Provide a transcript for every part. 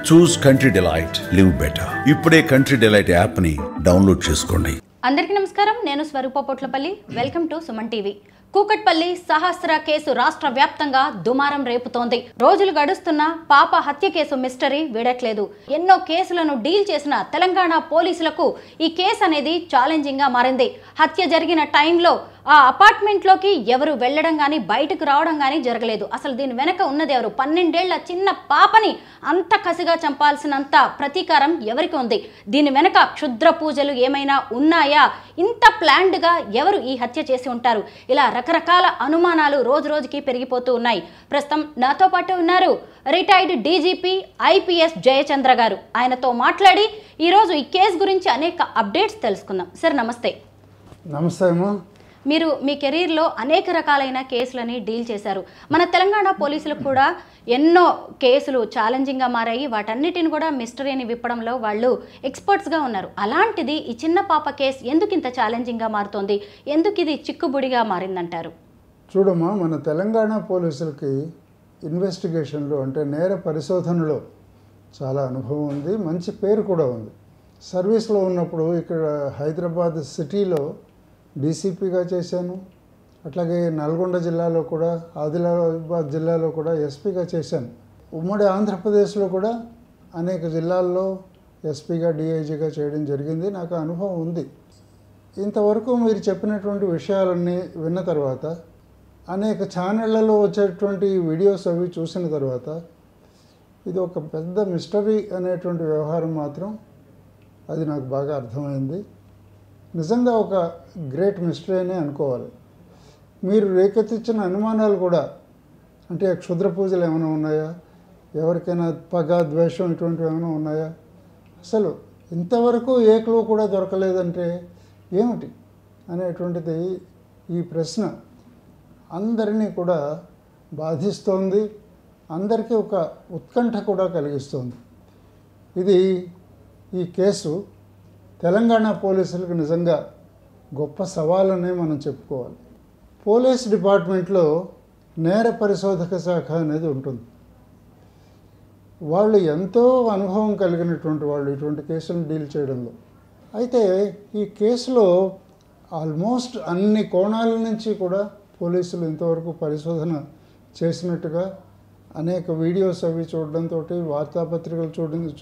చూస్ country delight, live better. ఇప్పుడే country delight యాప్ని download చేసుకోండి. అందరికీ నమస్కారం. నేను Swarupa Potlapalli. Welcome to Suman TV. Kukatpally Sahasra case రాష్ట్ర వ్యాప్తంగా దుమారం రేపుతోంది. రోజులు గడుస్తున్న పాప హత్య కేసు మిస్టరీ వీడట్లేదు. ఎన్నో కేసులను డీల్ చేసిన తెలంగాణ పోలీసులకు ఈ కేసు అనేది ఛాలెంజింగ్ గా మారింది. హత్య జరిగిన టైంలో ఆ అపార్ట్మెంట్లోకి ఎవరు వెళ్ళడం కానీ బయటకు రావడం కానీ జరగలేదు. అసలు దీని వెనక ఉన్నది ఎవరు? 12 ఏళ్ల చిన్న పాపని అంత కసిగా చంపాల్సినంత ప్రతీకారం ఎవరికి ఉంది? దీని వెనక క్షుద్ర పూజలు ఏమైనా ఉన్నాయా? ఇంత ప్లాన్డ్గా ఎవరు ఈ హత్య చేసి ఉంటారు? ఇలా రకరకాల అనుమానాలు రోజు రోజుకి పెరిగిపోతూ ఉన్నాయి. ప్రస్తుతం నాతో పాటు ఉన్నారు రిటైర్డ్ డీజీపీ ఐపీఎస్ జయచంద్ర గారు. ఆయనతో మాట్లాడి ఈరోజు ఈ కేసు గురించి అనేక అప్డేట్స్ తెలుసుకుందాం. సార్ నమస్తే. నమస్తే అమ్మా. మీరు మీ కెరీర్లో అనేక రకాలైన కేసులని డీల్ చేశారు. మన తెలంగాణ పోలీసులకు కూడా ఎన్నో కేసులు ఛాలెంజింగ్గా మారాయి. వాటన్నిటిని కూడా మిస్టరీని విప్పడంలో వాళ్ళు ఎక్స్పర్ట్స్గా ఉన్నారు. అలాంటిది ఈ చిన్న పాప కేసు ఎందుకు ఇంత ఛాలెంజింగ్గా మారుతోంది? ఎందుకు ఇది చిక్కుబుడిగా మారిందంటారు? చూడమ్మా, మన తెలంగాణ పోలీసులకి ఇన్వెస్టిగేషన్లో అంటే నేర పరిశోధనలో చాలా అనుభవం ఉంది, మంచి పేరు కూడా ఉంది. సర్వీస్లో ఉన్నప్పుడు ఇక్కడ హైదరాబాద్ సిటీలో డీసీపీగా చేశాను. అట్లాగే నల్గొండ జిల్లాలో కూడా, ఆదిలాబాద్ జిల్లాలో కూడా ఎస్పీగా చేశాను. ఉమ్మడి ఆంధ్రప్రదేశ్లో కూడా అనేక జిల్లాల్లో ఎస్పీగా, డిఐజీగా చేయడం జరిగింది. నాకు అనుభవం ఉంది. ఇంతవరకు మీరు చెప్పినటువంటి విషయాలన్నీ విన్న తర్వాత, అనేక ఛానళ్లలో వచ్చేటువంటి వీడియోస్ అవి చూసిన తర్వాత, ఇది ఒక పెద్ద మిస్టరీ అనేటువంటి వ్యవహారం మాత్రం అది నాకు బాగా అర్థమైంది. నిజంగా ఒక గ్రేట్ మిస్టరీ అనే అనుకోవాలి. మీరు రేకెత్తించిన అనుమానాలు కూడా, అంటే క్షుద్ర పూజలు ఏమైనా ఉన్నాయా, ఎవరికైనా పగ, ద్వేషం ఇటువంటివి ఏమైనా ఉన్నాయా, అసలు ఇంతవరకు ఏ క్లూ కూడా దొరకలేదంటే ఏమిటి అనేటువంటిది ఈ ప్రశ్న అందరినీ కూడా బాధిస్తోంది. అందరికీ ఒక ఉత్కంఠ కూడా కలిగిస్తోంది. ఇది ఈ కేసు తెలంగాణ పోలీసులకు నిజంగా గొప్ప సవాలనే మనం చెప్పుకోవాలి. పోలీస్ డిపార్ట్మెంట్లో నేర పరిశోధక శాఖ అనేది ఉంటుంది. వాళ్ళు ఎంతో అనుభవం కలిగినటువంటి వాళ్ళు ఇటువంటి కేసులను డీల్ చేయడంలో. అయితే ఈ కేసులో ఆల్మోస్ట్ అన్ని కోణాల నుంచి కూడా పోలీసులు ఇంతవరకు పరిశోధన చేసినట్టుగా అనేక వీడియోస్ అవి చూడడంతో, వార్తాపత్రికలు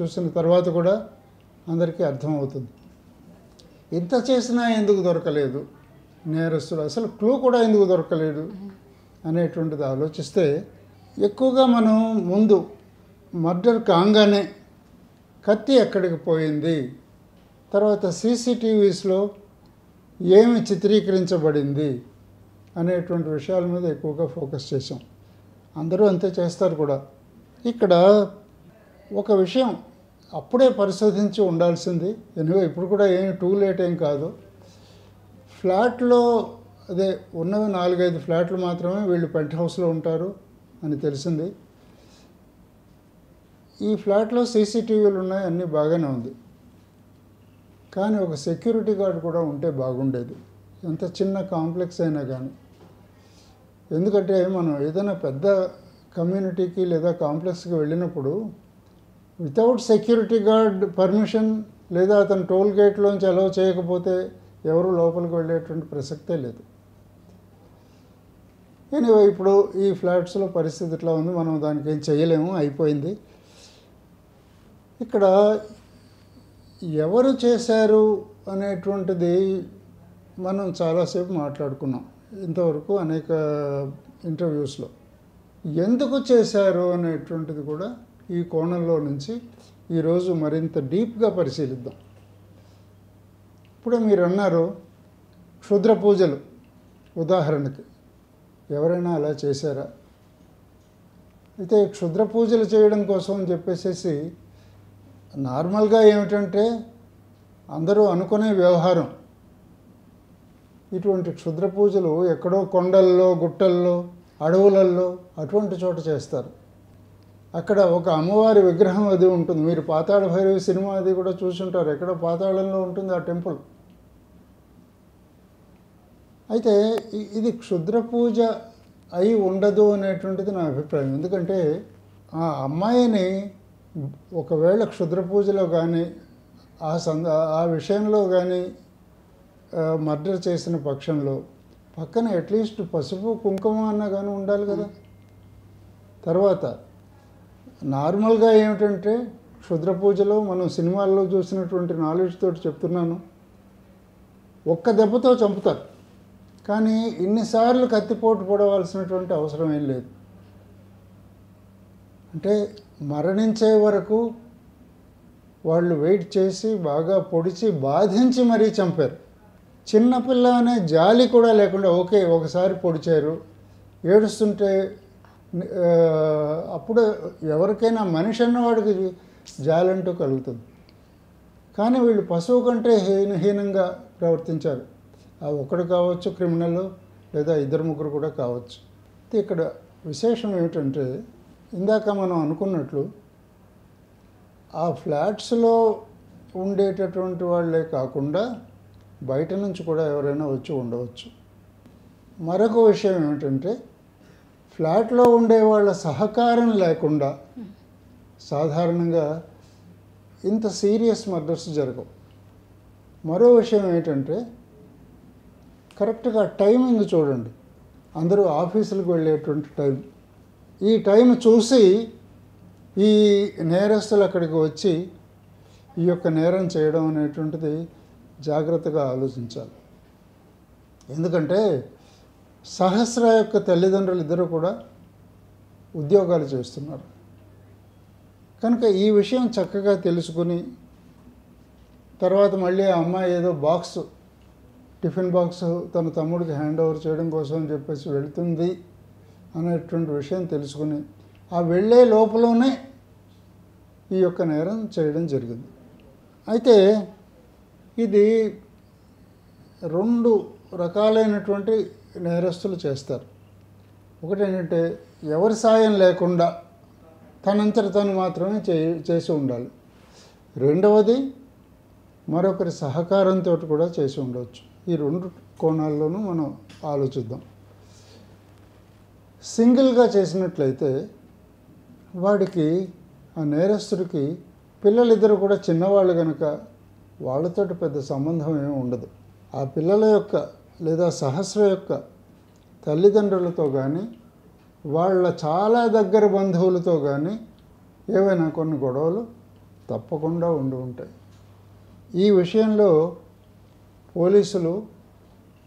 చూసిన తర్వాత కూడా అందరికీ అర్థమవుతుంది. ఇంత చేసినా ఎందుకు దొరకలేదు నేరస్తులు, అసలు క్లూ కూడా ఎందుకు దొరకలేదు అనేటువంటిది ఆలోచిస్తే, ఎక్కువగా మనం ముందు మర్డర్ కాగానే కత్తి ఎక్కడికి పోయింది, తర్వాత సీసీటీవీస్లో ఏమి చిత్రీకరించబడింది అనేటువంటి విషయాల మీద ఎక్కువగా ఫోకస్ చేసాం. అందరూ అంతే చేస్తారు కూడా. ఇక్కడ ఒక విషయం అప్పుడే పరిశోధించి ఉండాల్సింది. ఎనివే ఇప్పుడు కూడా టూ లేట్ ఏం కాదు. ఫ్లాట్లో అదే ఉన్నవి 4-5 ఫ్లాట్లు మాత్రమే వీళ్ళు పెంట్ హౌస్లో ఉంటారు అని తెలిసింది. ఈ ఫ్లాట్లో సీసీటీవీలు ఉన్నాయి, అన్నీ బాగానే ఉంది. కానీ ఒక సెక్యూరిటీ గార్డ్ కూడా ఉంటే బాగుండేది, ఎంత చిన్న కాంప్లెక్స్ అయినా కానీ. ఎందుకంటే మనం ఏదైనా పెద్ద కమ్యూనిటీకి లేదా కాంప్లెక్స్కి వెళ్ళినప్పుడు వితౌట్ సెక్యూరిటీ గార్డ్ పర్మిషన్ లేదా అతను టోల్ గేట్లోంచి అలౌ చేయకపోతే ఎవరు లోపలికి వెళ్ళేటువంటి ప్రసక్తే లేదు. ఎనీవే ఇప్పుడు ఈ ఫ్లాట్స్లో పరిస్థితి ఇట్లా ఉంది, మనం దానికి ఏం చేయలేము, అయిపోయింది. ఇక్కడ ఎవరు చేశారు అనేటువంటిది మనం చాలాసేపు మాట్లాడుకున్నాం ఇంతవరకు అనేక ఇంటర్వ్యూస్లో. ఎందుకు చేశారు అనేటువంటిది కూడా ఈ కోణంలో నుంచి ఈరోజు మరింత డీప్గా పరిశీలిద్దాం. ఇప్పుడే మీరు అన్నారు క్షుద్ర పూజలు, ఉదాహరణకి ఎవరైనా అలా చేశారా? అయితే క్షుద్ర పూజలు చేయడం కోసం అని చెప్పేసి నార్మల్గా ఏమిటంటే అందరూ అనుకునే వ్యవహారం. ఇటువంటి క్షుద్ర పూజలు ఎక్కడో కొండల్లో, గుట్టల్లో, అడవులల్లో అటువంటి చోట చేస్తారు. అక్కడ ఒక అమ్మవారి విగ్రహం అది ఉంటుంది. మీరు పాతాళ భైరవి సినిమా అది కూడా చూసుంటారు. ఎక్కడో పాతాళంలో ఉంటుంది ఆ టెంపుల్. అయితే ఇది క్షుద్ర పూజ అయి ఉండదు అనేటువంటిది నా అభిప్రాయం. ఎందుకంటే ఆ అమ్మాయిని ఒకవేళ క్షుద్ర పూజలో కానీ ఆ విషయంలో కానీ మర్డర్ చేసిన పక్షంలో పక్కన అట్లీస్ట్ పసుపు కుంకుమ అన్న కానీ ఉండాలి కదా. తర్వాత నార్మల్గా ఏమిటంటే క్షుద్ర పూజలో మనం సినిమాల్లో చూసినటువంటి నాలెడ్జ్ తోటి చెప్తున్నాను, ఒక్క దెబ్బతో చంపుతారు, కానీ ఇన్నిసార్లు కత్తిపోటు పొడవలసినటువంటి అవసరం ఏం లేదు. అంటే మరణించే వరకు వాళ్ళు వెయిట్ చేసి బాగా పొడిచి బాధించి మరీ చంపారు. చిన్నపిల్ల అనే జాలి కూడా లేకుండా ఓకే ఒకసారి పొడిచారు, ఏడుస్తుంటే అప్పుడు ఎవరికైనా మనిషి అన్నవాడికి జాలంటూ కలుగుతుంది. కానీ వీళ్ళు పశువు కంటే హీనంగా ప్రవర్తించారు. ఆ ఒకడు కావచ్చు క్రిమినల్, లేదా ఇద్దరు ముగ్గురు కూడా కావచ్చు. ఇక్కడ విశేషం ఏమిటంటే ఇందాక మనం అనుకున్నట్లు ఆ ఫ్లాట్స్లో ఉండేటటువంటి వాళ్ళే కాకుండా బయట నుంచి కూడా ఎవరైనా వచ్చి ఉండవచ్చు. మరొక విషయం ఏమిటంటే ఫ్లాట్లో ఉండే వాళ్ళ సహకారం లేకుండా సాధారణంగా ఇంత సీరియస్ మర్డర్స్ జరగవు. మరో విషయం ఏంటంటే కరెక్ట్గా టైమింగ్ చూడండి. అందరూ ఆఫీసులకు వెళ్ళేటువంటి టైం, ఈ టైం చూసి ఈ నేరస్తులు అక్కడికి వచ్చి ఈ యొక్క నేరం చేయడం అనేటువంటిది జాగ్రత్తగా ఆలోచించాలి. ఎందుకంటే సహస్ర యొక్క తల్లిదండ్రులు ఇద్దరు కూడా ఉద్యోగాలు చేస్తున్నారు కనుక ఈ విషయం చక్కగా తెలుసుకుని తర్వాత మళ్ళీ ఆ అమ్మాయి ఏదో టిఫిన్ బాక్స్ తన తమ్ముడికి హ్యాండ్ ఓవర్ చేయడం కోసం అని చెప్పేసి వెళుతుంది అనేటువంటి విషయం తెలుసుకుని ఆ వెళ్ళే లోపలనే ఈ యొక్క నేరం చేయడం జరిగింది. అయితే ఇది 2 రకాలైనటువంటి నేరస్తులు చేస్తారు. ఒకటి ఏంటంటే ఎవరి సాయం లేకుండా తనంతట తను మాత్రమే చేసి ఉండాలి. రెండవది మరొకరి సహకారంతో కూడా చేసి ఉండవచ్చు. ఈ 2 కోణాల్లోనూ మనం ఆలోచిద్దాం. సింగిల్గా చేసినట్లయితే వాడికి ఆ నేరస్తుడికి పిల్లలిద్దరూ కూడా చిన్నవాళ్ళు కనుక వాళ్ళతోటి పెద్ద సంబంధం ఏమి ఉండదు. ఆ పిల్లల యొక్క లేదా సహస్ర యొక్క తల్లిదండ్రులతో కానీ వాళ్ళ చాలా దగ్గర బంధువులతో కానీ ఏవైనా కొన్ని గొడవలు తప్పకుండా ఉండి ఉంటాయి. ఈ విషయంలో పోలీసులు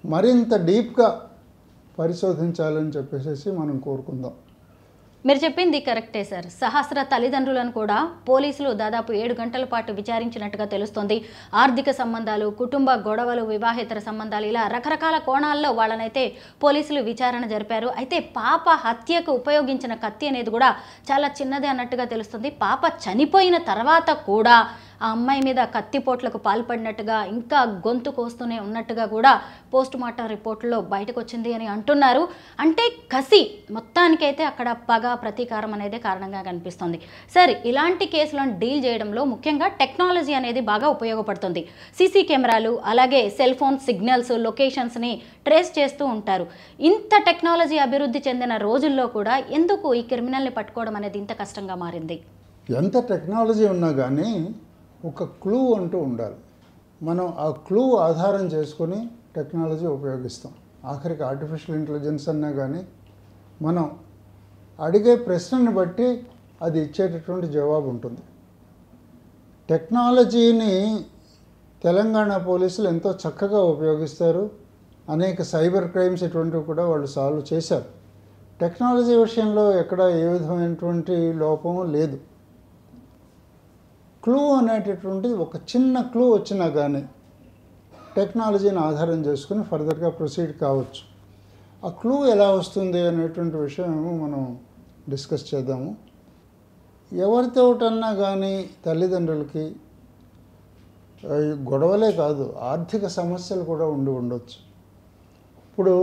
మరింత డీప్గా పరిశోధించాలని చెప్పేసి మనం కోరుకుందాం. మీరు చెప్పింది కరెక్టే సార్. సహస్ర తల్లిదండ్రులను కూడా పోలీసులు దాదాపు 7 గంటల పాటు విచారించినట్టుగా తెలుస్తోంది. ఆర్థిక సంబంధాలు, కుటుంబ గొడవలు, వివాహేతర సంబంధాలు, ఇలా రకరకాల కోణాల్లో వాళ్ళనైతే పోలీసులు విచారణ జరిపారు. అయితే పాప హత్యకు ఉపయోగించిన కత్తి అనేది కూడా చాలా చిన్నదే అన్నట్టుగా తెలుస్తుంది. పాప చనిపోయిన తర్వాత కూడా ఆ అమ్మాయి మీద కత్తిపోట్లకు పాల్పడినట్టుగా, ఇంకా గొంతు కోస్తూనే ఉన్నట్టుగా కూడా పోస్ట్ మార్టం రిపోర్టులో బయటకు వచ్చింది అని అంటున్నారు. అంటే కసి, మొత్తానికైతే అక్కడ పగ, ప్రతీకారం అనేది కారణంగా కనిపిస్తుంది. సరే, ఇలాంటి కేసులను డీల్ చేయడంలో ముఖ్యంగా టెక్నాలజీ అనేది బాగా ఉపయోగపడుతుంది. సీసీ కెమెరాలు, అలాగే సెల్ ఫోన్ సిగ్నల్స్, లొకేషన్స్ని ట్రేస్ చేస్తూ ఉంటారు. ఇంత టెక్నాలజీ అభివృద్ధి చెందిన రోజుల్లో కూడా ఎందుకు ఈ క్రిమినల్ని పట్టుకోవడం అనేది ఇంత కష్టంగా మారింది? ఎంత టెక్నాలజీ ఉన్నా కానీ ఒక క్లూ అంటూ ఉండాలి. మనం ఆ క్లూ ఆధారం చేసుకొని టెక్నాలజీ ఉపయోగిస్తాం. ఆఖరికి ఆర్టిఫిషియల్ ఇంటెలిజెన్స్ అన్నా కానీ మనం అడిగే ప్రశ్నని బట్టి అది ఇచ్చేటటువంటి జవాబు ఉంటుంది. టెక్నాలజీని తెలంగాణ పోలీసులు ఎంతో చక్కగా ఉపయోగిస్తారు. అనేక సైబర్ క్రైమ్స్ ఇటువంటివి కూడా వాళ్ళు సాల్వ్ చేశారు. టెక్నాలజీ విషయంలో ఎక్కడ ఏ విధమైనటువంటి లోపము లేదు. క్లూ అనేటటువంటిది ఒక చిన్న క్లూ వచ్చినా కానీ టెక్నాలజీని ఆధారం చేసుకుని ఫర్దర్గా ప్రొసీడ్ కావచ్చు. ఆ క్లూ ఎలా వస్తుంది అనేటువంటి విషయం మనం డిస్కస్ చేద్దాము. ఎవరితోటన్నా కానీ తల్లిదండ్రులకి గొడవలే కాదు, ఆర్థిక సమస్యలు కూడా ఉండొచ్చు. ఇప్పుడు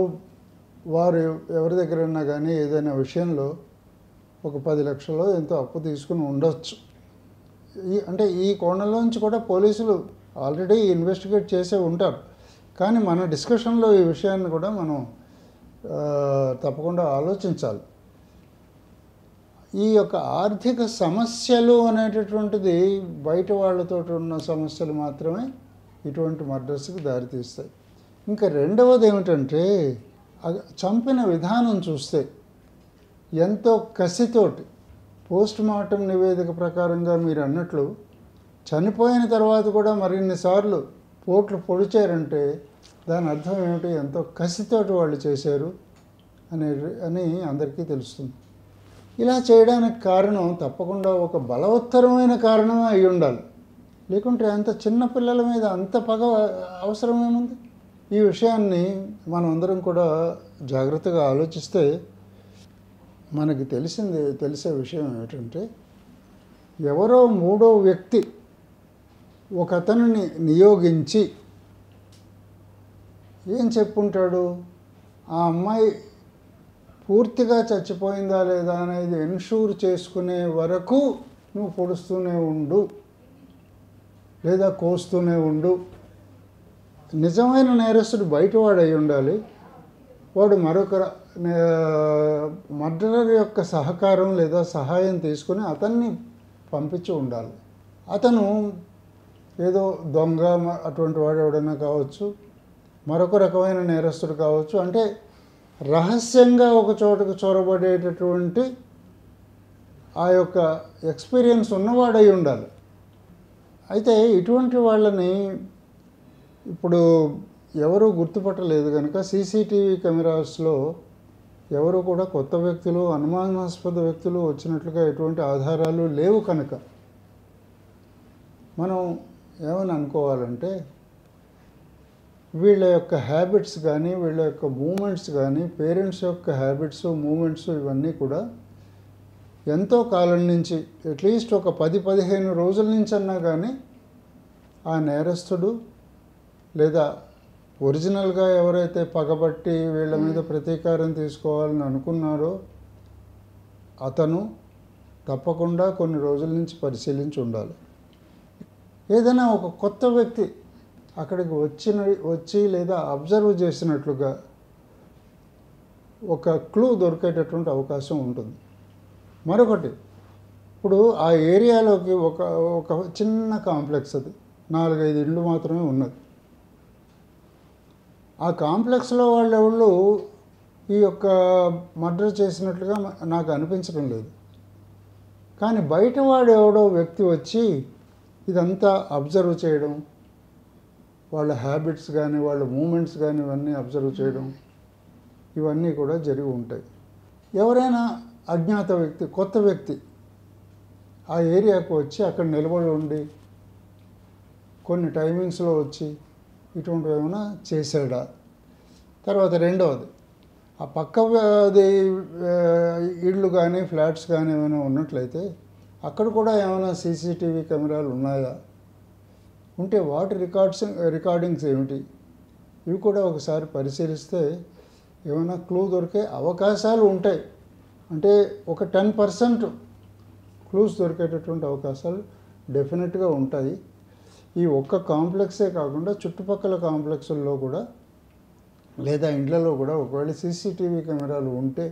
వారు ఎవరి దగ్గరైనా కానీ ఏదైనా విషయంలో ఒక 10 లక్షలు ఎంతో అప్పు తీసుకుని ఉండొచ్చు. అంటే ఈ కోణంలోంచి కూడా పోలీసులు ఆల్రెడీ ఇన్వెస్టిగేట్ చేసే ఉంటారు. కానీ మన డిస్కషన్లో ఈ విషయాన్ని కూడా మనం తప్పకుండా ఆలోచించాలి. ఈ యొక్క ఆర్థిక సమస్యలు అనేటటువంటిది బయట వాళ్ళతో ఉన్న సమస్యలు మాత్రమే ఇటువంటి మర్డర్స్కి దారితీస్తాయి. ఇంకా రెండవది ఏమిటంటే చంపిన విధానం చూస్తే ఎంతో కసితోటి పోస్ట్ మార్టం నివేదిక ప్రకారంగా మీరు అన్నట్లు చనిపోయిన తర్వాత కూడా మరిన్నిసార్లు పోట్లు పొడిచారంటే దాని అర్థం ఏమిటి, ఎంతో కసితోటి వాళ్ళు చేశారు అని అందరికీ తెలుస్తుంది. ఇలా చేయడానికి కారణం తప్పకుండా ఒక బలవత్తరమైన కారణమే అయి ఉండాలి. లేకుంటే అంత చిన్న పిల్లల మీద అంత పగ అవసరమేముంది? ఈ విషయాన్ని మనం అందరం కూడా జాగ్రత్తగా ఆలోచిస్తే మనకి తెలిసే విషయం ఏమిటంటే, ఎవరో మూడో వ్యక్తి ఒక అతనిని నియోగించి ఏం చెప్పుంటాడు, ఆ అమ్మాయి పూర్తిగా చచ్చిపోయిందా లేదా అనేది ఎన్షూర్ చేసుకునే వరకు నువ్వు పొడుస్తూనే ఉండు లేదా కోస్తూనే ఉండు. నిజమైన నేరస్తుడు బయటవాడు అయి ఉండాలి. వాడు మరొక మర్డరర్ యొక్క సహకారం లేదా సహాయం తీసుకుని అతన్ని పంపించి ఉండాలి. అతను ఏదో దొంగ అటువంటి వాడు ఎవడైనా కావచ్చు, మరొక రకమైన నేరస్తుడు కావచ్చు. అంటే రహస్యంగా ఒక చోటకు చొరబడేటటువంటి ఆ యొక్క ఎక్స్పీరియన్స్ ఉన్నవాడై ఉండాలి. అయితే ఇటువంటి వాళ్ళని ఇప్పుడు ఎవరు గుర్తుపట్టలేదు కనుక సీసీటీవీ కెమెరాస్లో ఎవరు కూడా కొత్త వ్యక్తులు, అనుమానాస్పద వ్యక్తులు వచ్చినట్లుగా ఎటువంటి ఆధారాలు లేవు కనుక మనం ఏమని అనుకోవాలంటే, వీళ్ళ యొక్క హ్యాబిట్స్ కానీ వీళ్ళ యొక్క మూమెంట్స్ కానీ పేరెంట్స్ యొక్క హ్యాబిట్స్ మూమెంట్స్ ఇవన్నీ కూడా ఎంతో కాలం నుంచి అట్లీస్ట్ ఒక 10-15 రోజుల నుంచి అన్నా కానీ ఆ నేరస్తుడు లేదా ఒరిజినల్గా ఎవరైతే పగబట్టి వీళ్ళ మీద ప్రతీకారం తీసుకోవాలని అనుకున్నారో అతను తప్పకుండా కొన్ని రోజుల నుంచి పరిశీలించి ఉండాలి. ఏదైనా ఒక కొత్త వ్యక్తి అక్కడికి వచ్చి లేదా అబ్జర్వ్ చేసినట్లుగా ఒక క్లూ దొరికేటటువంటి అవకాశం ఉంటుంది. మరొకటి, ఇప్పుడు ఆ ఏరియాలోకి ఒక చిన్న కాంప్లెక్స్, అది 4-5 ఇళ్ళు మాత్రమే ఉన్నది. ఆ కాంప్లెక్స్లో వాళ్ళెవళ్ళు ఈ యొక్క మర్డర్ చేసినట్లుగా నాకు అనిపించడం లేదు. కానీ బయటవాడు ఎవడో వ్యక్తి వచ్చి ఇదంతా అబ్జర్వ్ చేయడం, వాళ్ళ హ్యాబిట్స్ కానీ వాళ్ళ మూమెంట్స్ కానీ ఇవన్నీ అబ్జర్వ్ చేయడం, ఇవన్నీ కూడా జరిగి ఉంటాయి. ఎవరైనా అజ్ఞాత వ్యక్తి, కొత్త వ్యక్తి ఆ ఏరియాకు వచ్చి అక్కడ నిలబడి ఉండి కొన్ని టైమింగ్స్లో వచ్చి ఇటువంటివి ఏమైనా చేశాడా? తర్వాత రెండవది, ఆ పక్క ఇళ్ళు కానీ ఫ్లాట్స్ కానీ ఏమైనా ఉన్నట్లయితే అక్కడ కూడా ఏమైనా సీసీటీవీ కెమెరాలు ఉన్నాయా? ఉంటే వాటి రికార్డింగ్స్ ఏమిటి? ఇవి కూడా ఒకసారి పరిశీలిస్తే ఏమైనా క్లూ దొరికే అవకాశాలు ఉంటాయి. అంటే ఒక 10% క్లూస్ దొరికేటటువంటి అవకాశాలు డెఫినెట్గా ఉంటాయి. ఈ ఒక్క కాంప్లెక్సే కాకుండా చుట్టుపక్కల కాంప్లెక్స్ల్లో కూడా లేదా ఇండ్లలో కూడా ఒకవేళ సీసీటీవీ కెమెరాలు ఉంటే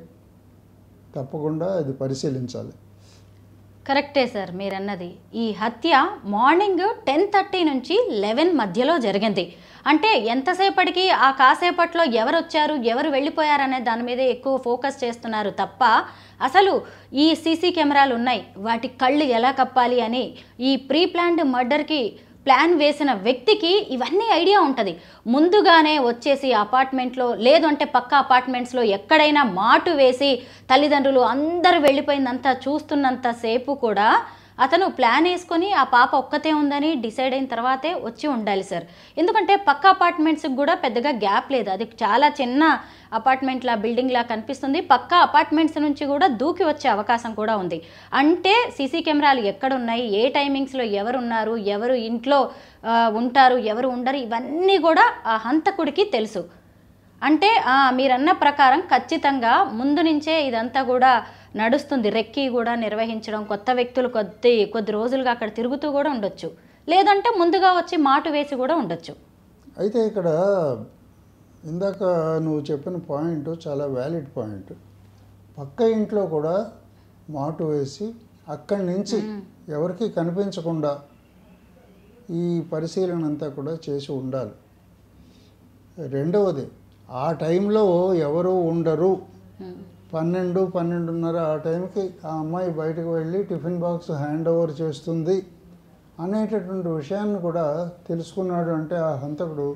తప్పకుండా అది పరిశీలించాలి. కరెక్టే సార్ మీరన్నది. ఈ హత్య మార్నింగ్ 10:30 నుంచి 11 మధ్యలో జరిగింది. అంటే ఎంతసేపటికి ఆ కాసేపట్లో ఎవరు వచ్చారు ఎవరు వెళ్ళిపోయారనే దాని మీదే ఎక్కువ ఫోకస్ చేస్తున్నారు తప్ప అసలు ఈ సీసీ కెమెరాలు ఉన్నాయి వాటి కళ్ళు ఎలా కప్పాలి అని ఈ ప్రీ ప్లాన్డ్ మర్డర్కి ప్లాన్ వేసిన వ్యక్తికి ఇవన్నీ ఐడియా ఉంటుంది. ముందుగానే వచ్చేసి అపార్ట్మెంట్లో లేదు అంటే పక్క అపార్ట్మెంట్స్లో ఎక్కడైనా మాటు వేసి తల్లిదండ్రులు అందరూ వెళ్ళిపోయిందంతా చూస్తున్నంతసేపు కూడా అతను ప్లాన్ వేసుకొని ఆ పాప ఒక్కతే ఉందని డిసైడ్ అయిన తర్వాతే వచ్చి ఉండాలి సార్. ఎందుకంటే పక్క అపార్ట్మెంట్స్కి కూడా పెద్దగా గ్యాప్ లేదు, అది చాలా చిన్న అపార్ట్మెంట్లా బిల్డింగ్లా కనిపిస్తుంది. పక్క అపార్ట్మెంట్స్ నుంచి కూడా దూకి వచ్చే అవకాశం కూడా ఉంది. అంటే సీసీ కెమెరాలు ఎక్కడున్నాయి, ఏ టైమింగ్స్లో ఎవరున్నారు, ఎవరు ఇంట్లో ఉంటారు, ఎవరు ఉండరు, ఇవన్నీ కూడా ఆ హంతకుడికి తెలుసు. అంటే మీరన్న ప్రకారం ఖచ్చితంగా ముందు నుంచే ఇదంతా కూడా నడుస్తుంది. రెక్కి కూడా నిర్వహించడం, కొత్త వ్యక్తులు కొద్ది రోజులుగా అక్కడ తిరుగుతూ కూడా ఉండొచ్చు, లేదంటే ముందుగా వచ్చి మాటు వేసి కూడా ఉండొచ్చు. అయితే ఇక్కడ ఇందాక నువ్వు చెప్పిన పాయింట్ చాలా వ్యాలిడ్ పాయింట్. పక్క ఇంట్లో కూడా మాటు వేసి అక్కడి నుంచి ఎవరికి కనిపించకుండా ఈ పరిశీలన అంతా కూడా చేసి ఉండాలి. రెండవది, ఆ టైంలో ఎవరు ఉండరు, 12-12:30 ఆ టైంకి ఆ అమ్మాయి బయటకు వెళ్ళి టిఫిన్ బాక్స్ హ్యాండ్ ఓవర్ చేస్తుంది అనేటటువంటి విషయాన్ని కూడా తెలుసుకున్నాడు అంటే ఆ హంతకుడు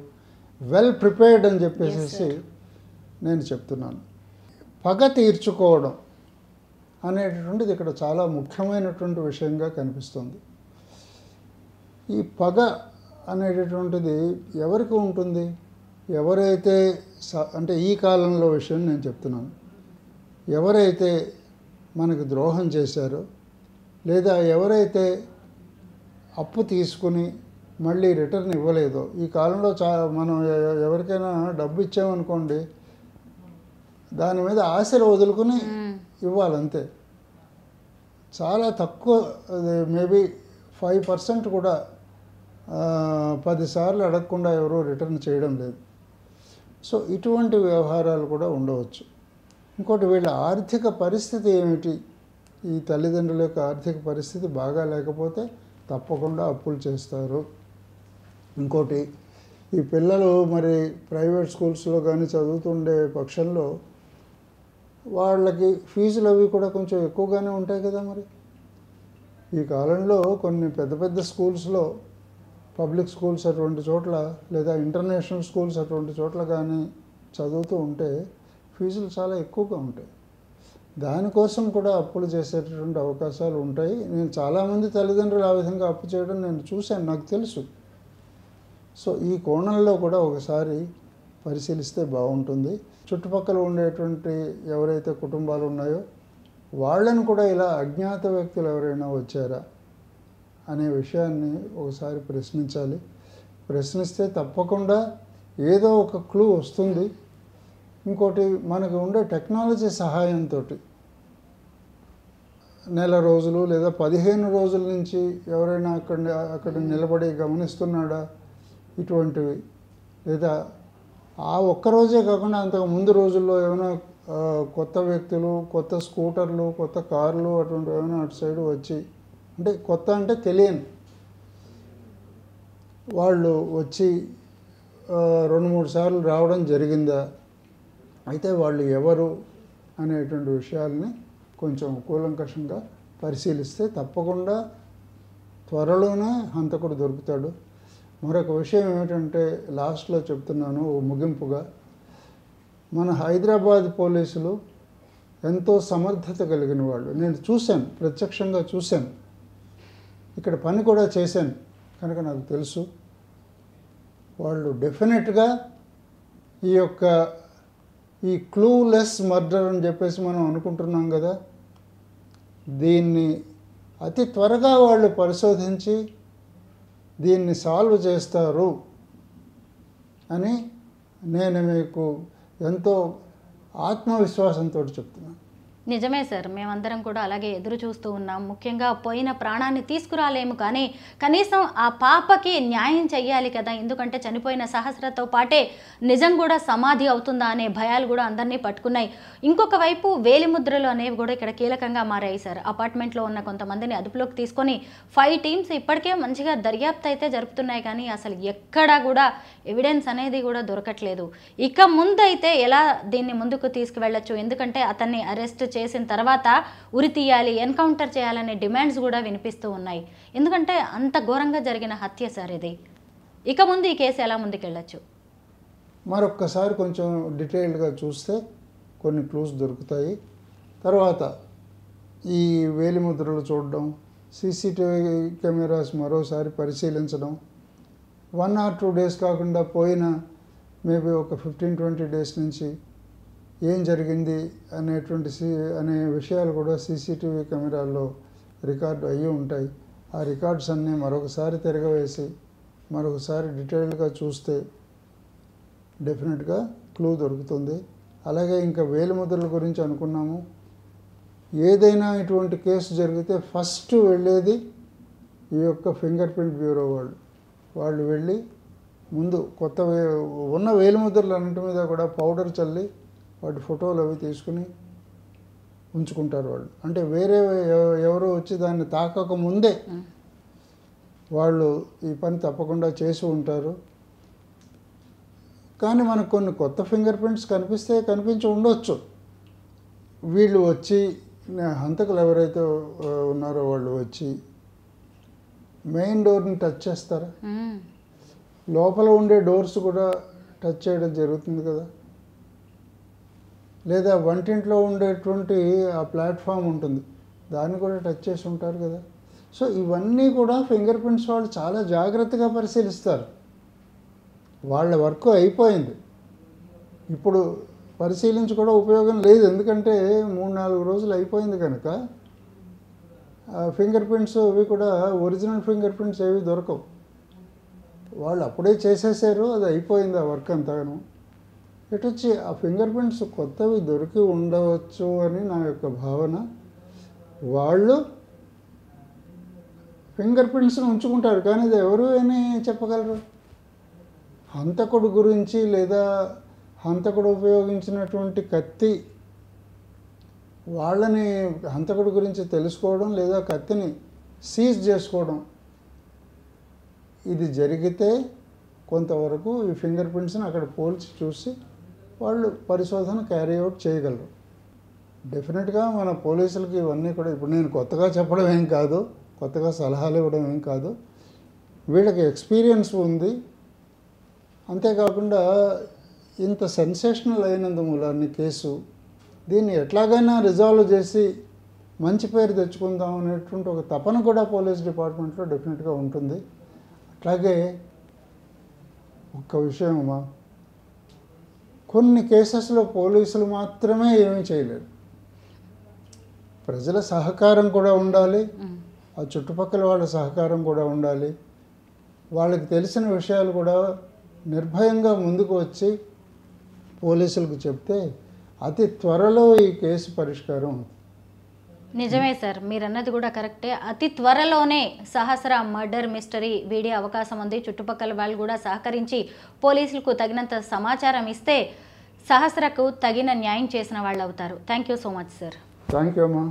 వెల్ ప్రిపేర్డ్ అని చెప్పేసి నేను చెప్తున్నాను. పగ తీర్చుకోవడం అనేటటువంటిది ఇక్కడ చాలా ముఖ్యమైనటువంటి విషయంగా కనిపిస్తుంది. ఈ పగ అనేటటువంటిది ఎవరికి ఉంటుంది? ఎవరైతే అంటే ఈ కాలంలో విషయం నేను చెప్తున్నాను, ఎవరైతే మనకు ద్రోహం చేశారో లేదా ఎవరైతే అప్పు తీసుకుని మళ్ళీ రిటర్న్ ఇవ్వలేదో, ఈ కాలంలో మనం ఎవరికైనా డబ్బు ఇచ్చామనుకోండి దాని మీద ఆశలు వదులుకుని ఇవ్వాలంతే. చాలా తక్కువ, మేబీ 5% కూడా 10 సార్లు అడగకుండా ఎవరో రిటర్న్ చేయడం లేదు. సో ఇటువంటి వ్యవహారాలు కూడా ఉండవచ్చు. ఇంకోటి, వీళ్ళ ఆర్థిక పరిస్థితి ఏమిటి? ఈ తల్లిదండ్రుల యొక్క ఆర్థిక పరిస్థితి బాగా లేకపోతే తప్పకుండా అప్పులు చేస్తారు. ఇంకోటి, ఈ పిల్లలు మరి ప్రైవేట్ స్కూల్స్లో కానీ చదువుతుండే పక్షంలో వాళ్ళకి ఫీజులు అవి కూడా కొంచెం ఎక్కువగానే ఉంటాయి కదా. మరి ఈ కాలంలో కొన్ని పెద్ద పెద్ద స్కూల్స్లో, పబ్లిక్ స్కూల్స్ అటువంటి చోట్ల లేదా ఇంటర్నేషనల్ స్కూల్స్ అటువంటి చోట్ల కానీ చదువుతూ ఉంటే ఫీజులు చాలా ఎక్కువగా ఉంటాయి. దానికోసం కూడా అప్పులు చేసేటటువంటి అవకాశాలు ఉంటాయి. నేను చాలామంది తల్లిదండ్రులు ఆ విధంగా అప్పు చేయడం నేను చూశాను, నాకు తెలుసు. సో ఈ కోణంలో కూడా ఒకసారి పరిశీలిస్తే బాగుంటుంది. చుట్టుపక్కల ఉండేటువంటి ఎవరైతే కుటుంబాలు ఉన్నాయో వాళ్ళని కూడా ఇలా అజ్ఞాత వ్యక్తులు ఎవరైనా వచ్చారా అనే విషయాన్ని ఒకసారి ప్రశ్నించాలి. ప్రశ్నిస్తే తప్పకుండా ఏదో ఒక క్లూ వస్తుంది. ఇంకోటి, మనకు ఉండే టెక్నాలజీ సహాయంతో నెల రోజులు లేదా 15 రోజుల నుంచి ఎవరైనా అక్కడ నిలబడి గమనిస్తున్నాడా ఇటువంటివి, లేదా ఆ ఒక్కరోజే కాకుండా అంతకు ముందు రోజుల్లో ఏమైనా కొత్త వ్యక్తులు, కొత్త స్కూటర్లు, కొత్త కార్లు అటువంటి ఏమైనా అటు సైడ్ వచ్చి, అంటే కొత్త అంటే తెలియని వాళ్ళు వచ్చి 2-3 సార్లు రావడం జరిగిందా, అయితే వాళ్ళు ఎవరు అనేటువంటి విషయాల్ని కొంచెం కూలంకషంగా పరిశీలిస్తే తప్పకుండా త్వరలోనే హంతకుడు దొరుకుతాడు. మరొక విషయం ఏమిటంటే, లాస్ట్లో చెప్తున్నాను ముగింపుగా, మన హైదరాబాద్ పోలీసులు ఎంతో సమర్థత కలిగిన వాళ్ళు. నేను చూశాను, ప్రత్యక్షంగా చూశాను, ఇక్కడ పని కూడా చేశాను కనుక నాకు తెలుసు. వాళ్ళు డెఫినెట్గా ఈ క్లూలెస్ మర్డర్ అని చెప్పేసి మనం అనుకుంటున్నాం కదా, దీన్ని అతి త్వరగా వాళ్ళు పరిశోధించి దీన్ని సాల్వ్ చేస్తారు అని నేను మీకు ఎంతో ఆత్మవిశ్వాసంతో చెప్తున్నాను. నిజమే సార్, మేమందరం కూడా అలాగే ఎదురు చూస్తూ ఉన్నాం. ముఖ్యంగా పోయిన ప్రాణాన్ని తీసుకురాలేము, కానీ కనీసం ఆ పాపకి న్యాయం చెయ్యాలి కదా. ఎందుకంటే చనిపోయిన సహస్రతో పాటే నిజం కూడా సమాధి అవుతుందా అనే భయాలు కూడా అందరినీ పట్టుకున్నాయి. ఇంకొక వైపు వేలిముద్రలు అనేవి కూడా ఇక్కడ కీలకంగా మారాయి సార్. అపార్ట్మెంట్లో ఉన్న కొంతమందిని అదుపులోకి తీసుకొని 5 టీమ్స్ ఇప్పటికే మంచిగా దర్యాప్తు అయితే జరుపుతున్నాయి, కానీ అసలు ఎక్కడా కూడా ఎవిడెన్స్ అనేది కూడా దొరకట్లేదు. ఇక ముందైతే ఎలా దీన్ని ముందుకు తీసుకువెళ్ళచ్చు? ఎందుకంటే అతన్ని అరెస్ట్ చేసిన తర్వాత ఉరి తీయాలి, ఎన్కౌంటర్ చేయాలనే డిమాండ్స్ కూడా వినిపిస్తూ ఉన్నాయి. ఎందుకంటే అంత ఘోరంగా జరిగిన హత్య సార్ ఇది. ఇక ముందు ఈ కేసు ఎలా ముందుకెళ్ళచ్చు? మరొక్కసారి కొంచెం డీటెయిల్డ్గా చూస్తే కొన్ని క్లూస్ దొరుకుతాయి. తర్వాత ఈ వేలిముద్రలు చూడడం, సీసీటీవీ కెమెరాస్ మరోసారి పరిశీలించడం, 1 or 2 days కాకుండా పోయిన మేబీ ఒక 15-20 days నుంచి ఏం జరిగింది అనే విషయాలు కూడా సీసీటీవీ కెమెరాల్లో రికార్డు అయ్యి ఉంటాయి. ఆ రికార్డ్స్ అన్నీ మరొకసారి తిరగవేసి మరొకసారి డీటెయిల్డ్గా చూస్తే డెఫినెట్గా క్లూ దొరుకుతుంది. అలాగే ఇంకా వేలిముద్రల గురించి అనుకున్నాము. ఏదైనా ఇటువంటి కేసు జరిగితే ఫస్ట్ వెళ్ళేది ఈ యొక్క ఫింగర్ ప్రింట్ బ్యూరో వాళ్ళు వెళ్ళి ముందు ఉన్న వేలిముద్రలు అన్నింటి మీద కూడా పౌడర్ చల్లి వాటి ఫోటోలు అవి తీసుకుని ఉంచుకుంటారు వాళ్ళు. అంటే వేరే ఎవరో వచ్చి దాన్ని తాకక ముందే వాళ్ళు ఈ పని తప్పకుండా చేసి ఉంటారు. కానీ మనకు కొన్ని కొత్త ఫింగర్ ప్రింట్స్ కనిపించి ఉండొచ్చు. వీళ్ళు వచ్చి హంతకులు ఎవరైతే ఉన్నారో వాళ్ళు వచ్చి మెయిన్ డోర్ని టచ్ చేస్తారా? లోపల ఉండే డోర్స్ కూడా టచ్ చేయడం జరుగుతుంది కదా. లేదా వంటింట్లో ఉండేటువంటి ఆ ప్లాట్ఫామ్ ఉంటుంది, దాన్ని కూడా టచ్ చేసి ఉంటారు కదా. సో ఇవన్నీ కూడా ఫింగర్ ప్రింట్స్ వాళ్ళు చాలా జాగ్రత్తగా పరిశీలిస్తారు. వాళ్ళ వర్క్ అయిపోయింది, ఇప్పుడు పరిశీలించి కూడా ఉపయోగం లేదు. ఎందుకంటే 3-4 రోజులు అయిపోయింది కనుక ఫింగర్ ప్రింట్స్ అవి కూడా ఒరిజినల్ ఫింగర్ ప్రింట్స్ ఏవి దొరకవు. వాళ్ళు అప్పుడే చేసేసారు, అది అయిపోయింది ఆ వర్క్ అంతాను. వచ్చి ఆ ఫింగర్ ప్రింట్స్ కొత్తవి దొరికి ఉండవచ్చు అని నా యొక్క భావన. వాళ్ళు ఫింగర్ ప్రింట్స్ని ఉంచుకుంటారు, కానీ అది ఎవరు అని చెప్పగలరు? హంతకుడు గురించి లేదా హంతకుడు ఉపయోగించినటువంటి కత్తి, వాళ్ళని హంతకుడి గురించి తెలుసుకోవడం లేదా కత్తిని సీజ్ చేసుకోవడం, ఇది జరిగితే కొంతవరకు ఈ ఫింగర్ ప్రింట్స్ని అక్కడ పోల్చి చూసి వాళ్ళు పరిశోధన క్యారీ అవుట్ చేయగలరు. డెఫినెట్గా మన పోలీసులకి ఇవన్నీ కూడా ఇప్పుడు నేను కొత్తగా చెప్పడం ఏం కాదు, కొత్తగా సలహాలు ఇవ్వడం ఏం కాదు. వీళ్ళకి ఎక్స్పీరియన్స్ ఉంది. అంతేకాకుండా ఇంత సెన్సేషనల్ అయినందుమూలాన్ని కేసు, దీన్ని ఎట్లాగైనా రిజాల్వ్ చేసి మంచి పేరు తెచ్చుకుందాం అనేటువంటి ఒక తపన కూడా పోలీస్ డిపార్ట్మెంట్లో డెఫినెట్గా ఉంటుంది. అట్లాగే ఒక్క విషయమా, కొన్ని కేసెస్లో పోలీసులు మాత్రమే ఏమీ చేయలేరు, ప్రజల సహకారం కూడా ఉండాలి, ఆ చుట్టుపక్కల వాళ్ళ సహకారం కూడా ఉండాలి. వాళ్ళకి తెలిసిన విషయాలు కూడా నిర్భయంగా ముందుకు వచ్చి పోలీసులకు చెప్తే అతి త్వరలో ఈ కేసు పరిష్కారం. నిజమే సార్, మీరు అన్నది కూడా కరెక్టే. అతి త్వరలోనే సహస్ర మర్డర్ మిస్టరీ వీడే అవకాశం ఉంది. చుట్టుపక్కల వాళ్ళు కూడా సహకరించి పోలీసులకు తగినంత సమాచారం ఇస్తే సహస్రకు తగిన న్యాయం చేసిన వాళ్ళు అవుతారు. Thank you so much sir. Thank you అమ్మా.